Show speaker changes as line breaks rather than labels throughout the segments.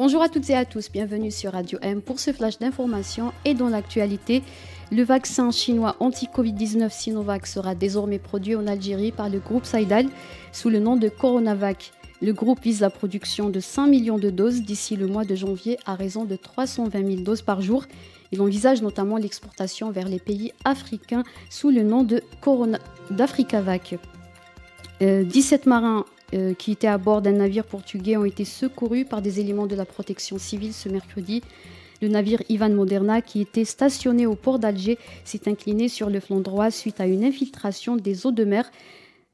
Bonjour à toutes et à tous, bienvenue sur Radio M pour ce flash d'information et dans l'actualité. Le vaccin chinois anti-Covid-19 Sinovac sera désormais produit en Algérie par le groupe Saïdal sous le nom de Coronavac. Le groupe vise la production de 5 millions de doses d'ici le mois de janvier à raison de 320 000 doses par jour. Il envisage notamment l'exportation vers les pays africains sous le nom d'Africavac. 17 marins qui étaient à bord d'un navire portugais ont été secourus par des éléments de la protection civile ce mercredi. Le navire Ivan Moderna, qui était stationné au port d'Alger, s'est incliné sur le flanc droit suite à une infiltration des eaux de mer,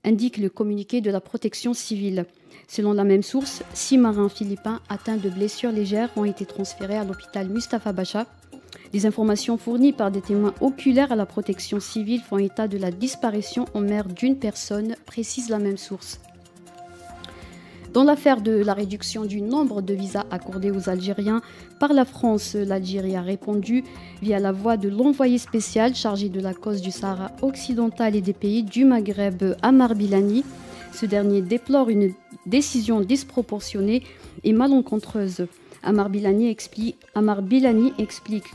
indique le communiqué de la protection civile. Selon la même source, 6 marins philippins atteints de blessures légères ont été transférés à l'hôpital Mustapha Bacha. Les informations fournies par des témoins oculaires à la protection civile font état de la disparition en mer d'une personne, précise la même source. Dans l'affaire de la réduction du nombre de visas accordés aux Algériens par la France, l'Algérie a répondu via la voix de l'envoyé spécial chargé de la cause du Sahara occidental et des pays du Maghreb, Ammar Bilani. Ce dernier déplore une décision disproportionnée et malencontreuse. Ammar Bilani explique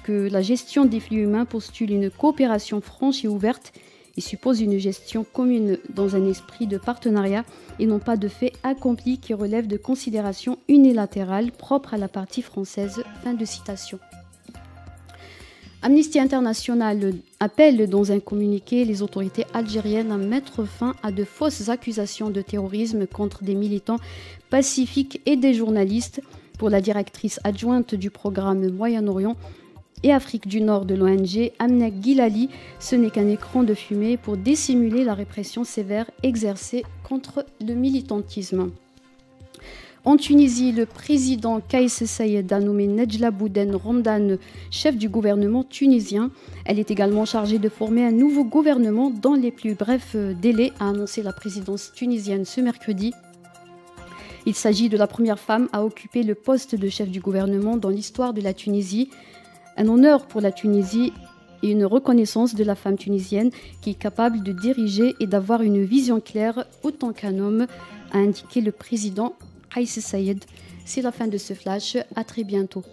que la gestion des flux humains postule une coopération franche et ouverte et suppose une gestion commune dans un esprit de partenariat et non pas de faits accomplis qui relèvent de considérations unilatérales propres à la partie française. Fin de citation. Amnesty International appelle dans un communiqué les autorités algériennes à mettre fin à de fausses accusations de terrorisme contre des militants pacifiques et des journalistes. Pour la directrice adjointe du programme Moyen-Orient et Afrique du Nord de l'ONG, Amna Guilali, ce n'est qu'un écran de fumée pour dissimuler la répression sévère exercée contre le militantisme. En Tunisie, le président Kais Saied a nommé Nedjla Bouden Ramdan chef du gouvernement tunisien. Elle est également chargée de former un nouveau gouvernement dans les plus brefs délais, a annoncé la présidence tunisienne ce mercredi. Il s'agit de la première femme à occuper le poste de chef du gouvernement dans l'histoire de la Tunisie. Un honneur pour la Tunisie et une reconnaissance de la femme tunisienne qui est capable de diriger et d'avoir une vision claire autant qu'un homme, a indiqué le président Kais Saied. C'est la fin de ce flash, à très bientôt.